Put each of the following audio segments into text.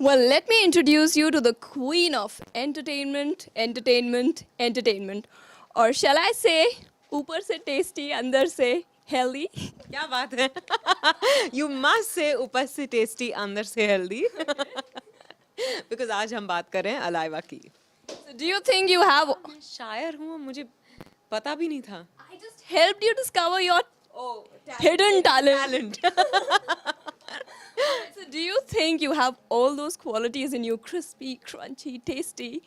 Well, let me introduce you to the queen of entertainment, entertainment, entertainment. Or shall I say, ऊपर से tasty, अंदर से healthy. क्या बात है? You must say ऊपर से tasty, अंदर से healthy. Because आज हम बात कर रहे हैं अलाइवा की. So do you think you have... मैं शायर हूँ, मुझे पता भी नहीं था. I just helped you discover your hidden talent. So do you think you have all those qualities in you? Crispy, crunchy, tasty.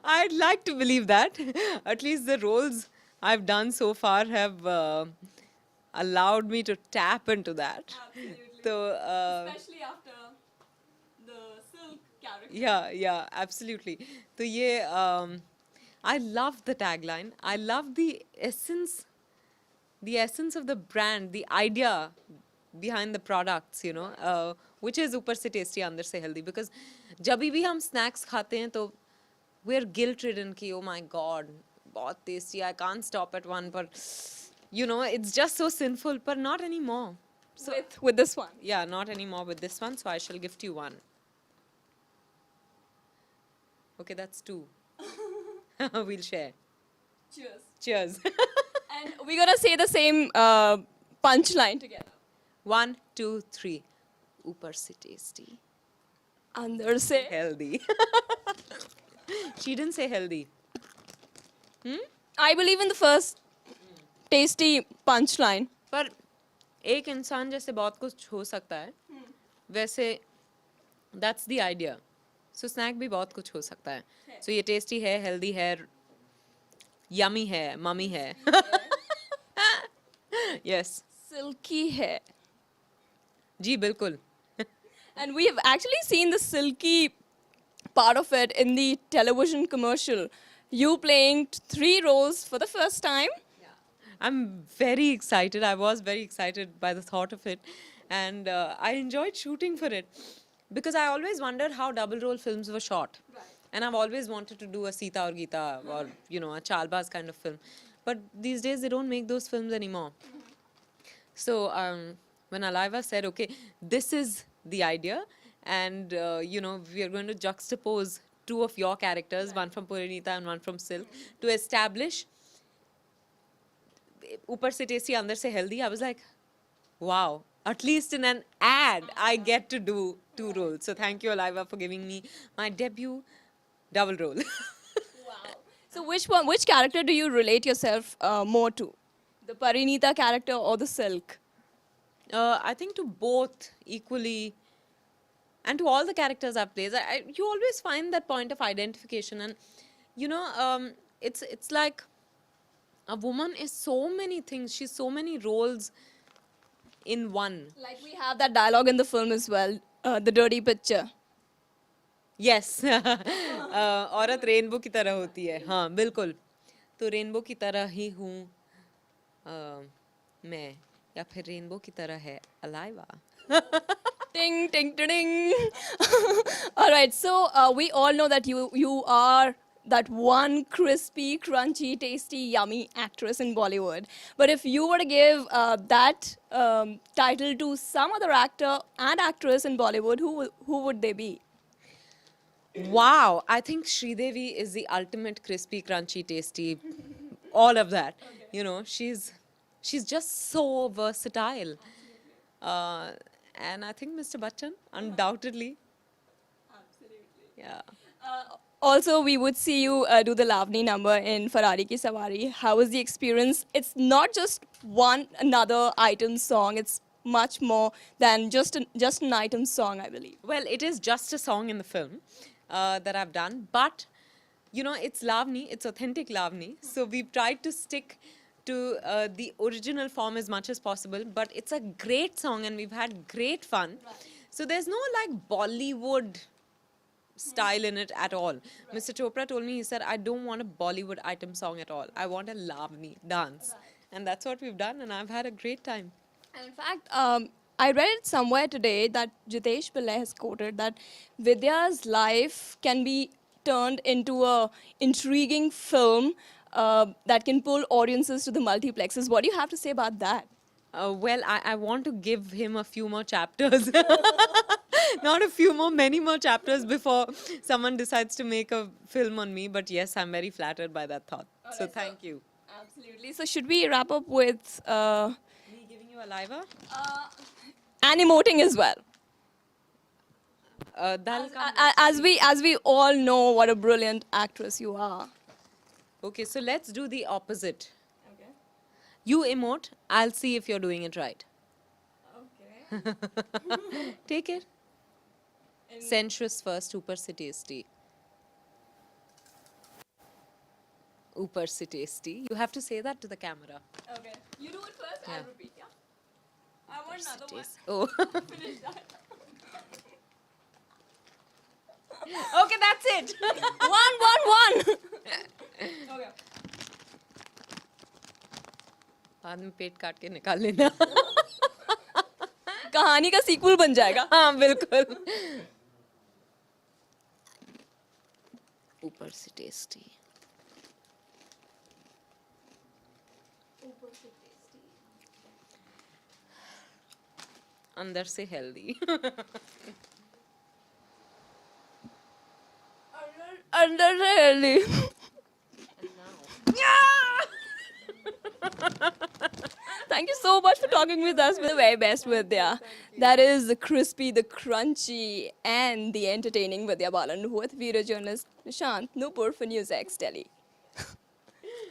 I'd like to believe that. At least the roles I've done so far have allowed me to tap into that. So, Especially after the silk character. yeah, absolutely. So, yeah, I love the tagline. I love the essence of the brand, the idea behind the products, which is ऊपर से tasty, अंदर से healthy. Because जब भी हम snacks खाते हैं तो we're guilt ridden कि oh my god, बहुत tasty, I can't stop at one, but it's just so sinful, but not anymore. So With this one. yeah, not anymore with this one, so I shall gift you one. Okay, that's two. We'll share. Cheers. Cheers. And we're gonna say the same punchline together. 1, 2, 3. ऊपर से tasty. अंदर से. Healthy. She didn't say healthy. I believe in the first tasty punchline. पर एक इंसान जैसे बहुत कुछ हो सकता है वैसे that's the idea. So snack भी बहुत कुछ हो सकता है. So ये tasty है, healthy है, yummy है, mummy है. Yes. Silky है. जी बिल्कुल. And we have actually seen the silky part of it in the television commercial. You playing 3 roles for the first time. I'm very excited. I was very excited by the thought of it. And I enjoyed shooting for it. Because I always wondered how double role films were shot. Right. And I've always wanted to do a Sita or Gita or, a Chalbaz kind of film. But these days they don't make those films anymore. So when Alaiva said, okay, this is the idea. And, we are going to juxtapose 2 of your characters, one from Purinita and one from Silk, to establish ऊपर से tasty, अंदर से healthy. I was like, wow, at least in an ad, I get to do 2 roles. So thank you, Alaiva, for giving me my debut double role. Wow. So which character do you relate yourself more to? The Parinita character or the Silk? I think to both equally, and to all the characters I've played, you always find that point of identification. And, it's like a woman is so many things. She's so many roles in one. Like we have that dialogue in the film as well, the dirty picture. Yes. औरत rainbow की तरह होती है. हाँ, बिल्कुल. तो rainbow की तरह ही हूँ मैं, या फिर रेनबो की तरह है अलाइवा. Ding, ding, ding, ding. All right, so we all know that you are that one crispy, crunchy, tasty, yummy actress in Bollywood. But if you were to give that title to some other actor and actress in Bollywood, who would they be? Wow, I think Sridevi is the ultimate crispy, crunchy, tasty, all of that. She's just so versatile. And I think Mr. Bachchan, undoubtedly. Absolutely. Yeah. Also, we would see you do the Lavani number in Ferrari Ki Sawari. How was the experience? It's not just another item song. It's much more than just an item song, I believe. Well, it is just a song in the film that I've done, but it's Lavani, it's authentic Lavani. So we've tried to stick to the original form as much as possible, but it's a great song and we've had great fun. Right. So there's no Bollywood style in it at all. Right. Mr. Chopra told me, he said, I don't want a Bollywood item song at all. I want a Lavani dance. Right. And that's what we've done, and I've had a great time. And in fact, I read it somewhere today that Jitesh Pillai has quoted that Vidya's life can be turned into a intriguing film that can pull audiences to the multiplexes. What do you have to say about that? Well, I want to give him a few more chapters. Not a few more, many more chapters before someone decides to make a film on me. But yes, I'm very flattered by that thought. So Alright, so- thank you. Absolutely. So should we wrap up with Me giving you a liver? animating as well? That'll come. As we all know what a brilliant actress you are. Okay, so let's do the opposite. Okay. You emote, I'll see if you're doing it right. Okay. Take it. Sensuous first, upar se tasty. Upar se tasty. You have to say that to the camera. Okay. You do it first. Yeah. I'll repeat. Yeah. I want another one. Oh. Finish that. Okay, that's it. One. Okay. बाद में पेट काट के निकाल लेना. कहानी का sequel बन जाएगा. हाँ बिल्कुल. ऊपर से टेस्टी. अंदर से healthy. Under really. Thank you so much for talking with us. With the very best, Vidya. That is the crispy, the crunchy, and the entertaining Vidya Balan with video journalist Nishant Nupur for NewsX Delhi.